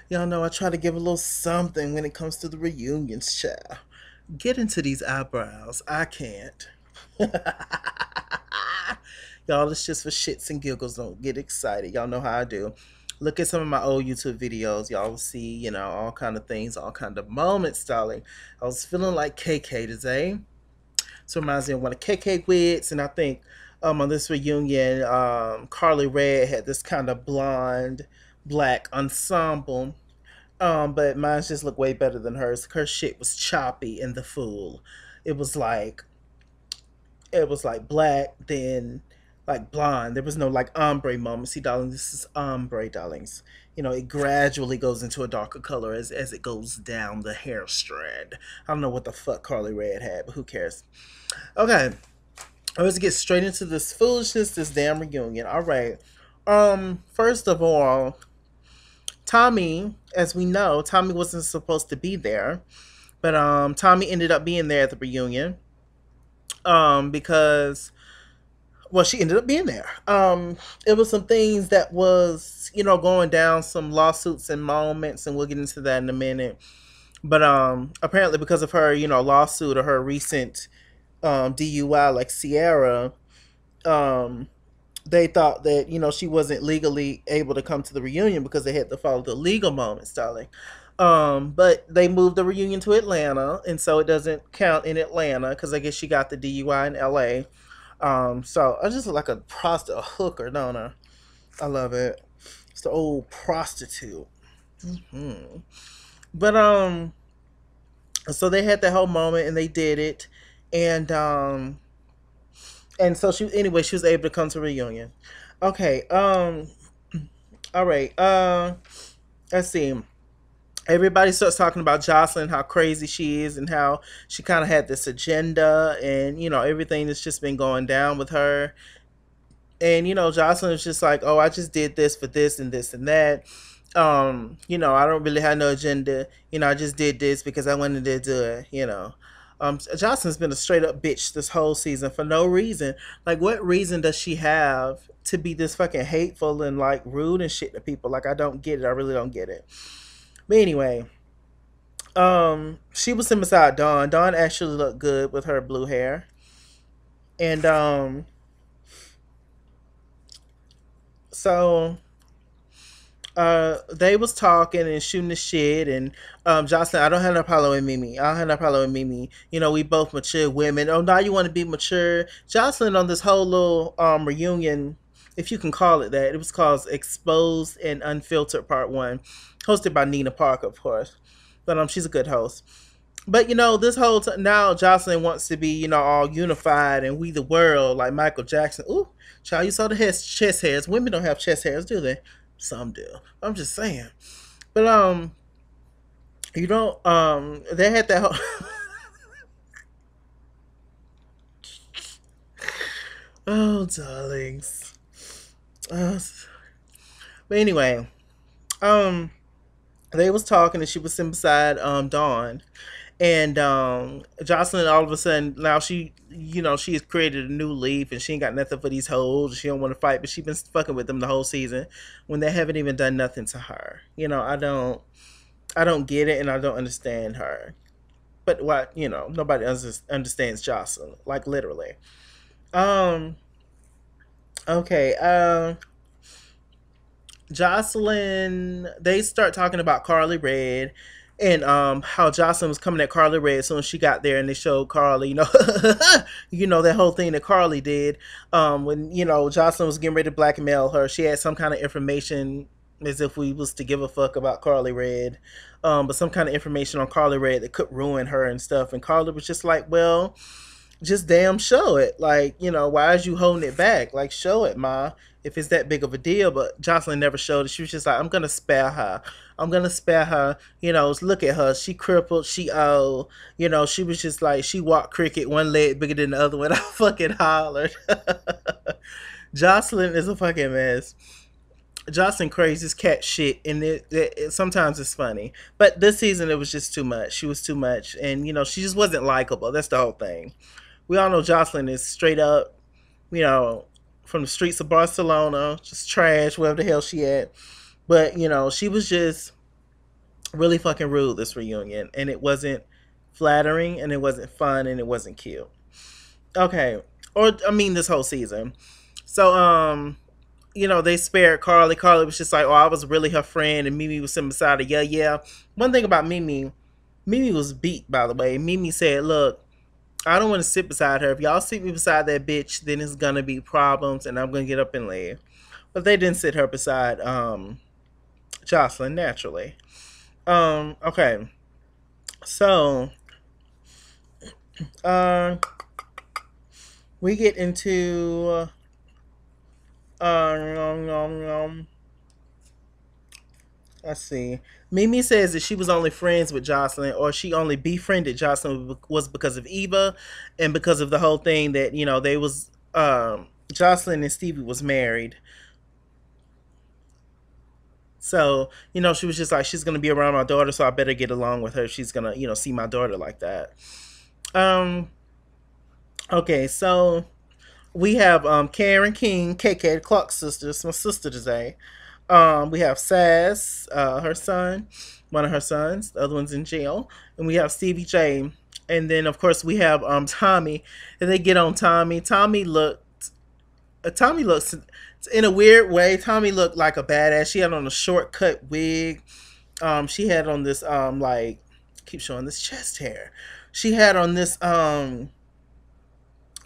Y'all know I try to give a little something when it comes to the reunions, child. Get into these eyebrows. I can't. Y'all, it's just for shits and giggles. Don't get excited. Y'all know how I do. Look at some of my old YouTube videos. Y'all will see, all kind of things, all kind of moments, darling. I was feeling like KK today. So it reminds me of one of KK Wits, and I think on this reunion, Carly Red had this kind of blonde, black ensemble. But mine's just look way better than hers. Her shit was choppy in the fool. It was like it was like black, then like blonde. There was no like ombre moment. See, darling, this is ombre, darlings. It gradually goes into a darker color as it goes down the hair strand. I don't know what the fuck Carly Red had, but who cares? Okay, let's get straight into this foolishness, this damn reunion. All right. First of all, Tommy, as we know, Tommy wasn't supposed to be there, but Tommy ended up being there at the reunion. Because well, she ended up being there. It was some things that was, going down, some lawsuits and moments, and we'll get into that in a minute. But apparently because of her, lawsuit or her recent DUI, like Sierra, um, they thought that she wasn't legally able to come to the reunion because they had to follow the legal moments, darling. But they moved the reunion to Atlanta, and so it doesn't count in Atlanta because I guess she got the DUI in LA. So I just look like a hooker, don't I? I love it. It's the old prostitute. Hmm. But so they had that whole moment and they did it, and so she was able to come to a reunion. Okay. All right. Let's see. Everybody starts talking about Jocelyn, how crazy she is, and how she kind of had this agenda, and everything that's just been going down with her. And Jocelyn was just like, "Oh, I just did this for this and this and that. I don't really have no agenda. I just did this because I wanted to do it. Jocelyn's been a straight up bitch this whole season for no reason. Like, what reason does she have to be this fucking hateful and like rude and shit to people? Like, I don't get it. I really don't get it. But anyway, she was sitting beside Dawn. Dawn actually looked good with her blue hair, and so they was talking and shooting the shit, and Jocelyn, I don't have no problem with Mimi. I don't have no problem with Mimi. We both mature women. Oh, now you want to be mature? Jocelyn on this whole little reunion, if you can call it that. It was called Exposed and Unfiltered Part One, hosted by Nina Parker, of course. But she's a good host. But this whole now Jocelyn wants to be all unified and we the world like Michael Jackson. Ooh, child, you saw the chest hairs. Women don't have chest hairs, do they? Some do. I'm just saying. But they had that whole oh darlings. Uh, but anyway, um they was talking and she was sitting beside Dawn, and Jocelyn all of a sudden now she has created a new leaf and she ain't got nothing for these hoes. She don't want to fight, but she been fucking with them the whole season when they haven't even done nothing to her. I don't get it and I don't understand her. But what nobody understands Jocelyn, like literally. Um. Okay. Jocelyn, they start talking about Carly Red and how Jocelyn was coming at Carly Red as soon as she got there, and they showed Carly, that whole thing that Carly did when Jocelyn was getting ready to blackmail her. She had some kind of information, as if we was to give a fuck about Carly Red, but some kind of information on Carly Red that could ruin her and stuff. And Carly was just like, well, just damn show it. Like, why is you holding it back? Like, show it, ma, if it's that big of a deal. But Jocelyn never showed it. She was just like, I'm gonna spare her. I'm gonna spare her. Look at her. She crippled. She old. She was just like, she walked cricket, one leg bigger than the other one. I fucking hollered. Jocelyn is a fucking mess. Jocelyn crazy as cat shit, and sometimes it's funny. But this season, it was just too much. She was too much, and she just wasn't likable. That's the whole thing. We all know Jocelyn is straight up, you know, from the streets of Barcelona, just trash, wherever the hell she at. But you know, she was just really fucking rude this reunion, and it wasn't flattering, and it wasn't fun, and it wasn't cute. Okay, or I mean, this whole season. So you know, they spared Carly. Carly was just like, oh, I was really her friend, and Mimi was sitting beside her. Yeah, yeah. One thing about Mimi, Mimi was beat, by the way. Mimi said, look, I don't want to sit beside her. If y'all sit me beside that bitch, then it's gonna be problems, and I'm gonna get up and leave. But they didn't sit her beside Jocelyn naturally. Okay, so uh, we get into let's see. Mimi says that she was only friends with Jocelyn, or she only befriended Jocelyn was because of Eva, and because of the whole thing that you know they was Jocelyn and Stevie was married. So you know she was just like she's gonna be around my daughter, so I better get along with her. She's gonna you know see my daughter like that. Um. Okay, so we have Karen King, KK, Clark's sister. It's my sister today. We have Sass, her son, one of her sons. The other one's in jail, and we have Stevie J, and then of course we have Tommy, and they get on Tommy. Tommy looks in a weird way. Tommy looked like a badass. She had on a shortcut wig. She had on this like keep showing this chest hair. She had on this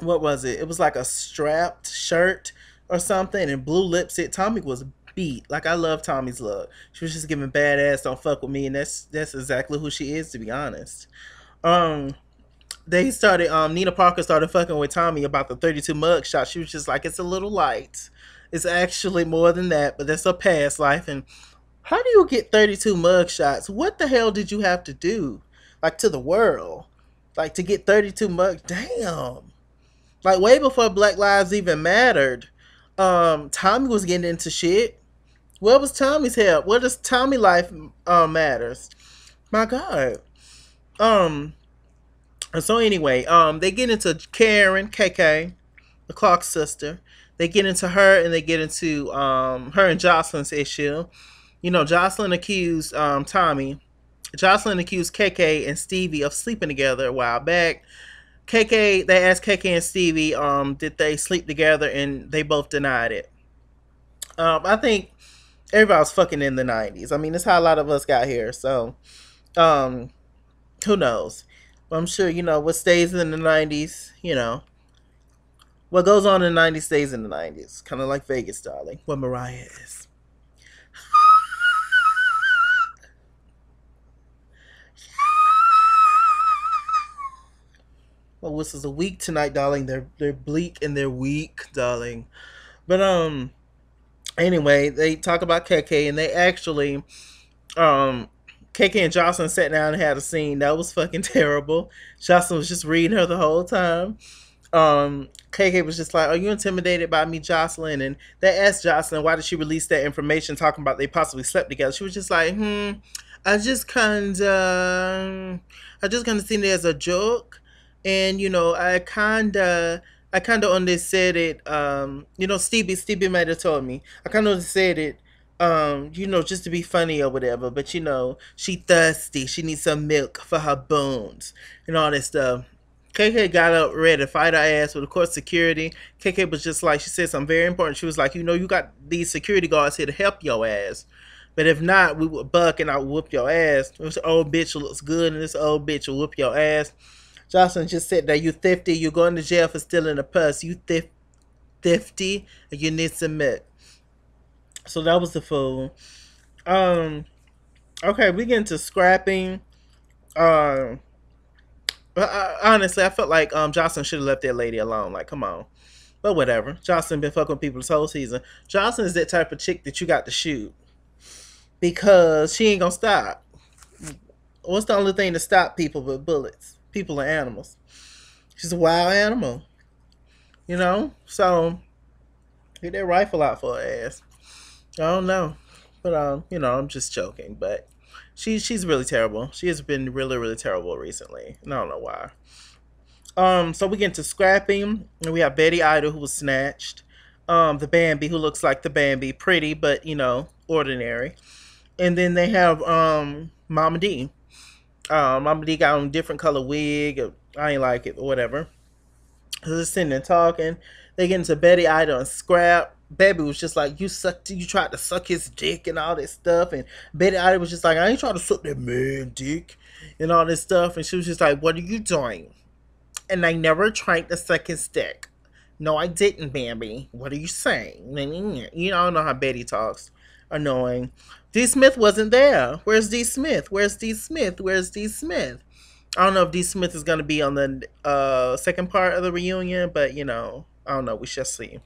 what was it? It was like a strapped shirt or something and blue lipstick. Tommy was beat. Like I love Tommy's look. She was just giving badass don't fuck with me, and that's exactly who she is to be honest. Um they started Nina Parker started fucking with Tommy about the 32 mug shot. She was just like, it's a little light. It's actually more than that, but that's her past life. And how do you get 32 mug shots? What the hell did you have to do? Like to the world? Like to get 32 mug damn. Like way before Black Lives even mattered. Tommy was getting into shit. Where was Tommy's help? Where does Tommy life matters? My God. Um. So anyway, they get into Karen, KK, the Clark sister. They get into her, and they get into her and Jocelyn's issue. You know, Jocelyn accused Tommy. Jocelyn accused KK and Stevie of sleeping together a while back. KK, they asked KK and Stevie, did they sleep together, and they both denied it. I think everybody was fucking in the '90s. I mean, that's how a lot of us got here. So, um, who knows? But I'm sure you know what stays in the '90s. You know what goes on in the '90s stays in the '90s. Kind of like Vegas, darling. What Mariah is. Well, whistles are weak tonight, darling. They're bleak and they're weak, darling. But anyway, they talk about KK, and they actually um KK and Jocelyn sat down and had a scene that was fucking terrible. Jocelyn was just reading her the whole time. KK was just like, "Are you intimidated by me, Jocelyn?" And they asked Jocelyn why did she release that information talking about they possibly slept together. She was just like, I just I just kinda seen it as a joke, and you know, I kinda only said it. You know, Stevie might have told me. I kind of said it. You know, just to be funny or whatever. But you know, she thirsty. She needs some milk for her bones and all that stuff. KK got up ready to fight her ass with, of course, security. KK was just like, she said something very important. She was like, you know, you got these security guards here to help your ass. But if not, we would buck and I would whoop your ass. This old bitch looks good and this old bitch will whoop your ass. Jocelyn just said that you thrifty, you're going to jail for stealing a purse. You thrifty, and you need some milk. So that was the fool. Um, okay, we get into scrapping. Um, honestly, I felt like Jocelyn should have left that lady alone. Like, come on. But whatever. Jocelyn been fucking with people this whole season. Jocelyn is that type of chick that you got to shoot because she ain't gonna stop. What's the only thing to stop people but bullets? People and animals. She's a wild animal, you know. So get that rifle out for her ass. I don't know, but you know, I'm just joking. But she's really terrible. She has been really really terrible recently, and I don't know why. So we get into scrapping, and we have Betty Idle who was snatched. the Bambi who looks like the Bambi, pretty but ordinary. And then they have Mama D. Mama D got on a different color wig. I ain't like it, but whatever. Just sitting there talking. They get into Betty Ida and Scrap. Baby was just like, you tried to suck his dick and all this stuff. And Betty Ida was just like, I ain't trying to suck that man dick and all this stuff. And she was just like, what are you doing? And I never tried to suck his dick. No, I didn't, Bambi. What are you saying? You don't know how Betty talks. Annoying. D. Smith wasn't there. Where's D. Smith? Where's D. Smith? Where's D. Smith? I don't know if D. Smith is going to be on the second part of the reunion, but I don't know. We shall see.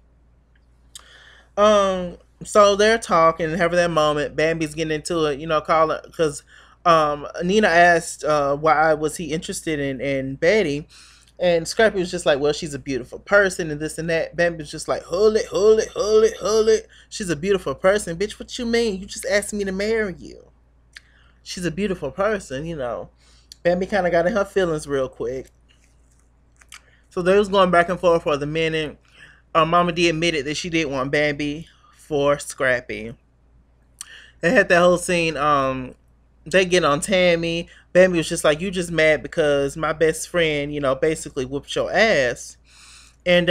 So they're talking and having that moment. Bambi's getting into it, calling because Nina asked why was he interested in Betty, and Scrappy was just like, well, she's a beautiful person and this and that. Bambi was just like, hold it, hold it, hold it, hold it. She's a beautiful person, bitch. What you mean? You just asked me to marry you. She's a beautiful person, Bambi kind of got in her feelings real quick. So they was going back and forth for the minute. Mama D admitted that she did want Bambi for Scrappy. They had that whole scene. They get on Tammy. Bambi was just like, you just mad because my best friend, basically whooped your ass. And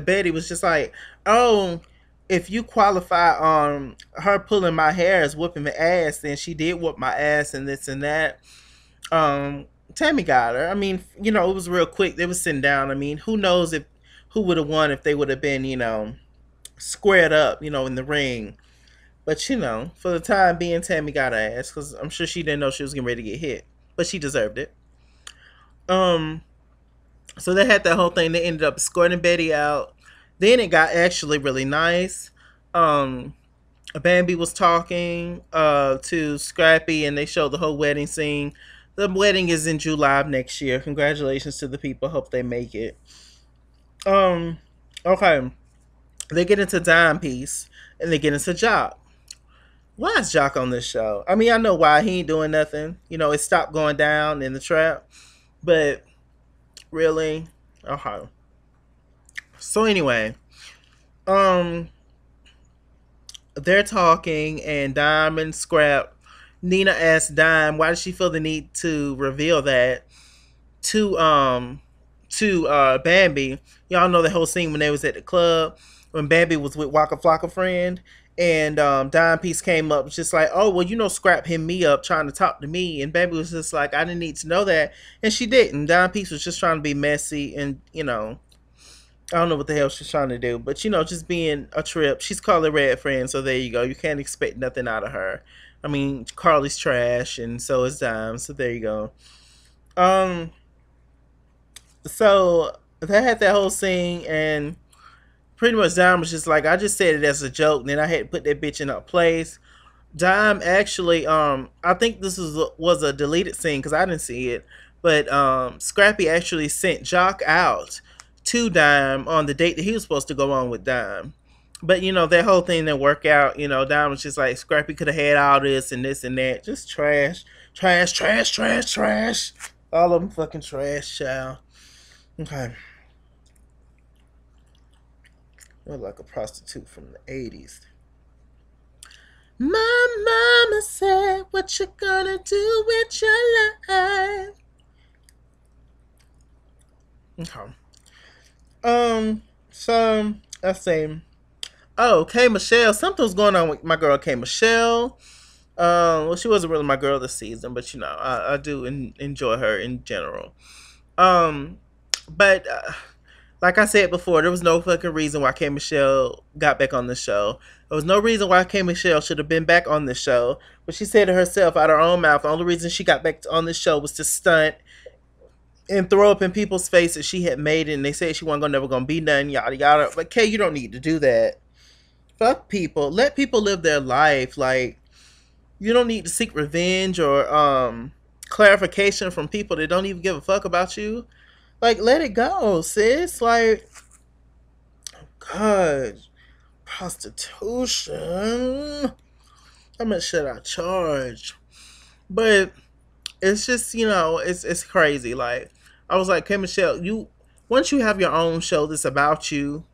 Betty was just like, oh, if you qualify on her pulling my hair as whooping my ass, then she did whoop my ass and this and that. Tammy got her. I mean, it was real quick. They was sitting down. I mean, who knows who would have won if they would have been, squared up, in the ring. But, for the time being, Tammy got her ass because I'm sure she didn't know she was getting ready to get hit. But she deserved it. So they had that whole thing. They ended up escorting Betty out. Then it got actually really nice. Bambi was talking to Scrappy, and they showed the whole wedding scene. The wedding is in July of next year. Congratulations to the people. Hope they make it. Okay. They get into Dime Piece, and they get into Jock. Why is Jock on this show? I mean, I know why. He ain't doing nothing. It stopped going down in the trap. But, really? Okay. So, anyway. They're talking, and Dime and Scrap. Nina asked Dime why does she feel the need to reveal that to Bambi. Y'all know the whole scene when they was at the club when Bambi was with Waka Flocka friend, and Dime Piece came up just like, oh well, Scrap hit me up trying to talk to me, and Bambi was just like, I didn't need to know that, and she didn't. Dime Piece was just trying to be messy, and I don't know what the hell she's trying to do, but just being a trip. She's Carly Red friend, so there you go. You can't expect nothing out of her. I mean, Carly's trash, and so is Dime, so there you go. So they had that whole scene, and pretty much Dime was just like, I just said it as a joke, and then I had to put that bitch in her place. Dime actually, I think this was a deleted scene because I didn't see it, but Scrappy actually sent Jock out to Dime on the date that he was supposed to go on with Dime. But, that whole thing didn't work out. Dime was just like, Scrappy could have had all this and that. Just trash. Trash, trash, trash, trash. All of them fucking trash, child. Okay. You're like a prostitute from the 80s. My mama said, what you gonna do with your life? Okay. So, let's see. Oh, K. Michelle. Something was going on with my girl K. Michelle. Well, she wasn't really my girl this season, but I do enjoy her in general. But like I said before, there was no fucking reason why K. Michelle got back on the show. There was no reason why K. Michelle should have been back on the show. But she said to herself out of her own mouth, the only reason she got back on the show was to stunt and throw up in people's faces she had made it, and they said she wasn't never gonna be nothing, yada yada. But Kay, you don't need to do that. Fuck people. Let people live their life. Like, you don't need to seek revenge or clarification from people that don't even give a fuck about you. Like, let it go, sis. Like, God, prostitution. How much should I charge? But it's just, it's crazy. Like, I was like, K. Michelle, once you have your own show that's about you,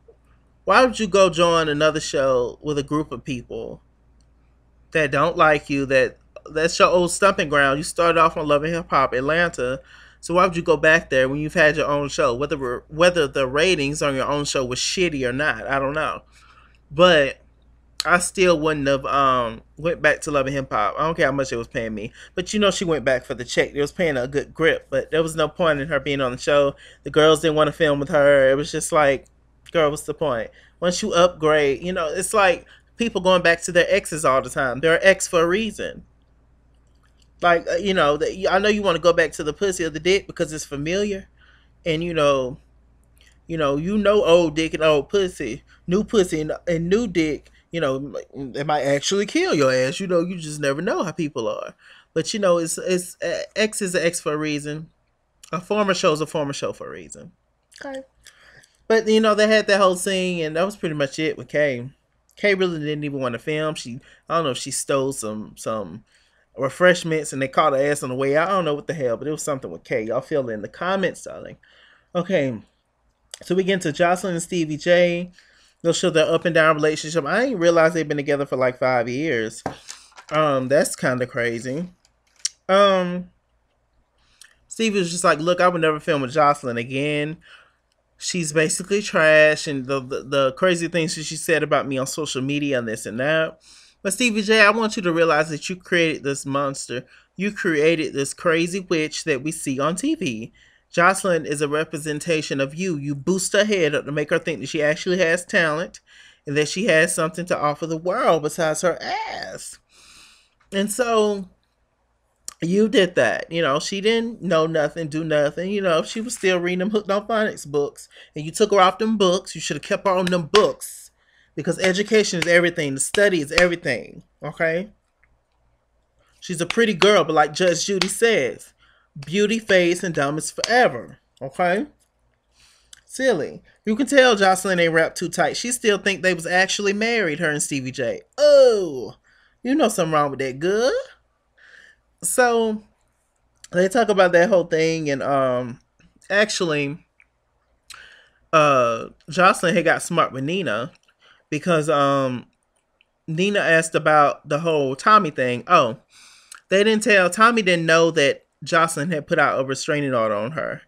why would you go join another show with a group of people that don't like you? That's your old stumping ground. You started off on Love and Hip Hop Atlanta, so why would you go back there when you've had your own show? Whether the ratings on your own show was shitty or not, I don't know. But I still wouldn't have went back to Love and Hip Hop. I don't care how much it was paying me, but she went back for the check. It was paying a good grip, but there was no point in her being on the show. The girls didn't want to film with her. It was just like, girl, what's the point? Once you upgrade, it's like people going back to their exes all the time. They're ex for a reason. Like I know you want to go back to the pussy or the dick because it's familiar, and old dick and old pussy and new dick, it might actually kill your ass. You just never know how people are. But it's X is an X for a reason. A former show is a former show for a reason. Okay. But they had that whole scene, and that was pretty much it with Kay. Kay really didn't even want to film. I don't know if she stole some refreshments and they caught her ass on the way out. I don't know what the hell, but it was something with Kay. Y'all feel it in the comments, darling. Okay. So we get into Jocelyn and Stevie J. They'll show their up and down relationship. I didn't realize they've been together for like 5 years. That's kind of crazy. Stevie was just like, look, I would never film with Jocelyn again. She's basically trash, and the crazy things that she said about me on social media and this and that. But Stevie J, I want you to realize that you created this monster. You created this crazy witch that we see on TV. Jocelyn is a representation of you. You boost her head up to make her think that she actually has talent and that she has something to offer the world besides her ass. And so you did that. She didn't know nothing, do nothing. She was still reading them Hooked on Phonics books. And you took her off them books. You should have kept her on them books. Because education is everything. The study is everything. Okay? She's a pretty girl, but like Judge Judy says, beauty fades and dumb is forever. Okay? Silly. You can tell Jocelyn ain't wrapped too tight. She still think they was actually married, her and Stevie J. Oh, you know something wrong with that, good? So they talk about that whole thing, and actually Jocelyn had got smart with Nina because Nina asked about the whole Tommy thing. Oh, Tommy didn't know that Jocelyn had put out a restraining order on her.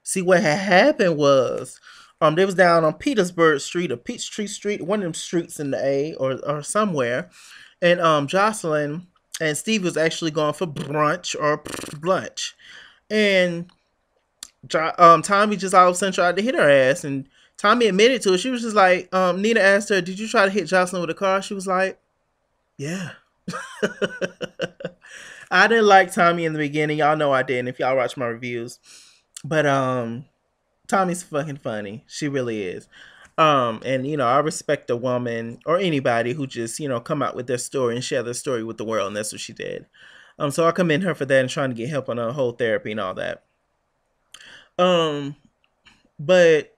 See, what had happened was they was down on Petersburg Street or Peachtree Street, one of them streets in the A or somewhere, and Jocelyn and Steve was actually going for brunch or lunch, and Tommy just all of a sudden tried to hit her ass, and Tommy admitted to it. She was just like, Nina asked her, "Did you try to hit Jocelyn with a car?" She was like, "Yeah." I didn't like Tommy in the beginning. Y'all know I didn't if y'all watch my reviews. But Tommy's fucking funny. She really is. And I respect a woman or anybody who just, come out with their story and share their story with the world, and that's what she did. So I commend her for that and trying to get help on her whole therapy and all that. But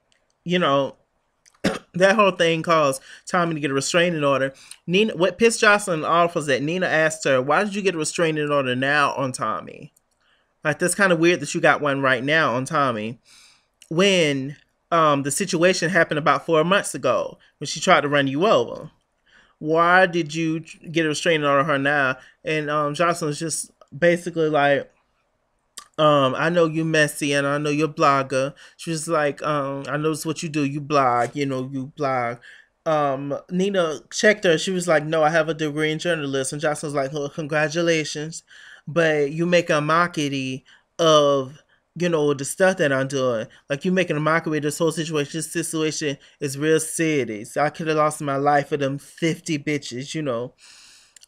that whole thing caused Tommy to get a restraining order. Nina, what pissed Jocelyn off was that Nina asked her, "Why did you get a restraining order now on Tommy? Like, that's kind of weird that you got one right now on Tommy when the situation happened about 4 months ago when she tried to run you over. Why did you get a restraining order on her now?" And Jocelyn's just basically like, I know you messy and I know you're a blogger. She was like, I know it's what you do. You blog, you blog. Nina checked her. She was like, "No, I have a degree in journalism." Jocelyn was like, "Oh, congratulations. But you make a mockery of, the stuff that I'm doing. Like, you making a mockery of this whole situation. This situation is real serious. I could have lost my life for them 50 bitches.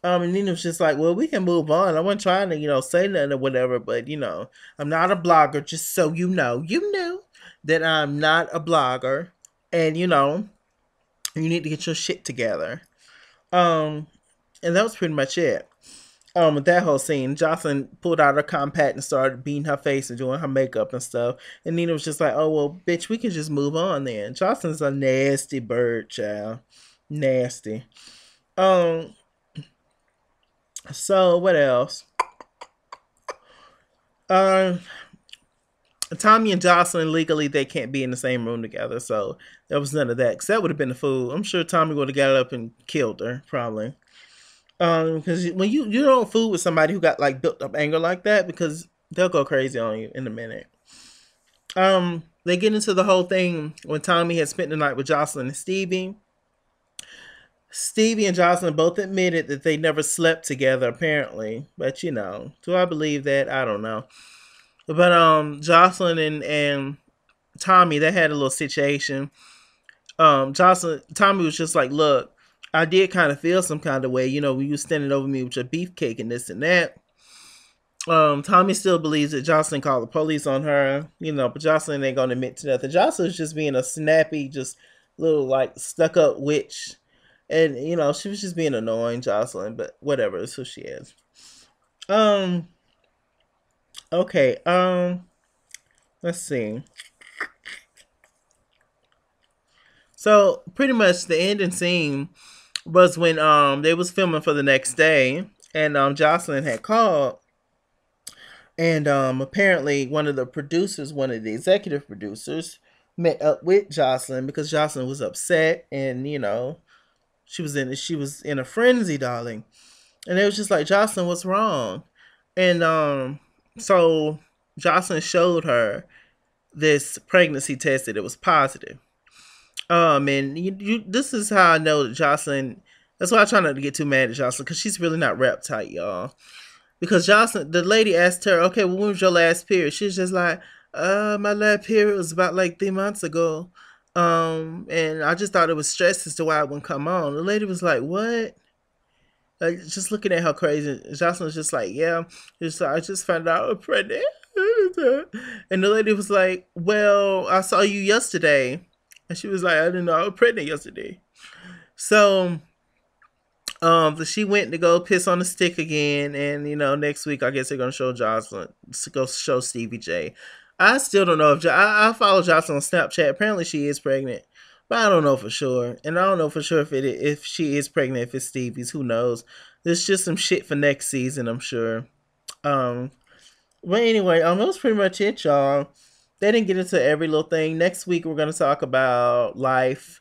And Nina was just like, "Well, we can move on. I wasn't trying to, say nothing or whatever, but, I'm not a blogger, just so you know. You know that I'm not a blogger. And, you need to get your shit together." And that was pretty much it. With that whole scene, Jocelyn pulled out her compact and started beating her face and doing her makeup and stuff. And Nina was just like, "Oh, well, bitch, we can just move on then." Jocelyn's a nasty bird, child. Nasty. So what else? Tommy and Jocelyn legally they can't be in the same room together, so there was none of that. Cause that would have been a fool. I'm sure Tommy would have got up and killed her probably. Because when you don't fool with somebody who got like built up anger like that, because they'll go crazy on you in a minute. They get into the whole thing when Tommy had spent the night with Jocelyn and Stevie. Stevie and Jocelyn both admitted that they never slept together, apparently. But do I believe that? I don't know. But Jocelyn and Tommy, they had a little situation. Tommy was just like, "Look, I did kind of feel some kind of way, when you was standing over me with your beefcake and this and that." Tommy still believes that Jocelyn called the police on her, but Jocelyn ain't gonna admit to nothing. Jocelyn's just being a snappy, just little like stuck up witch. And she was just being annoying, Jocelyn, but whatever, that's who she is. Um, okay, let's see. So pretty much the ending scene was when they was filming for the next day, and Jocelyn had called, and apparently one of the executive producers, met up with Jocelyn because Jocelyn was upset, and she was in a frenzy, darling. And it was just like, Jocelyn, what's wrong? And so Jocelyn showed her this pregnancy test that it was positive. And this is how I know that Jocelyn. That's why I try not to get too mad at Jocelyn, because she's really not rep tight, y'all. Because Jocelyn, the lady asked her, "Okay, well, when was your last period?" She's just like, my last period was about like 3 months ago. And I just thought it was stress as to why it wouldn't come on. The lady was like, "What?" Like, just looking at how crazy. Jocelyn was just like, "Yeah, I just found out I'm pregnant." And the lady was like, "Well, I saw you yesterday." And she was like, "I didn't know I was pregnant yesterday." So, she went to go piss on the stick again, and next week I guess they're gonna show Jocelyn, to go show Stevie J. I still don't know if I follow Jocelyn on Snapchat. Apparently, she is pregnant, but I don't know for sure, and I don't know for sure if she is pregnant, if it's Stevie's. Who knows? There's just some shit for next season, I'm sure. Um, but anyway, that was pretty much it, y'all. They didn't get into every little thing. Next week we're gonna talk about Life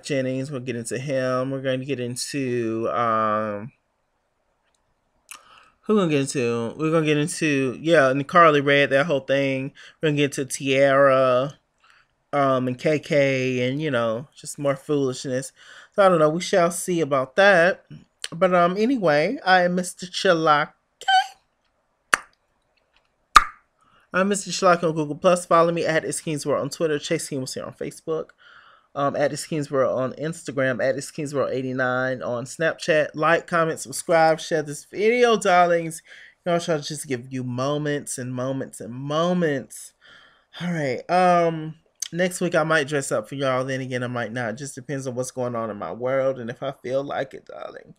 Jennings. We'll get into him. We're going to get into who gonna get into? We're gonna get into, yeah, and Carly read that whole thing. We're gonna get into Tiara, and KK, and just more foolishness. So I don't know. We shall see about that. But anyway, I am Mr. Chilak. I'm Mr. Chilak on Google Plus. Follow me at ITSKINGWORLD on Twitter. Chase King was here on Facebook. At ITSKINGWORLD on Instagram. At ITSKINGWORLD89 on Snapchat. Like, comment, subscribe, share this video, darlings. I'll try to just give you moments and moments and moments. All right. Next week I might dress up for y'all. Then again, I might not. Just depends on what's going on in my world and if I feel like it, darling.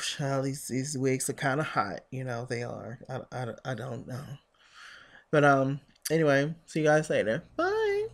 Child, these wigs are kind of hot. They are. I don't know. But anyway, see you guys later. Bye.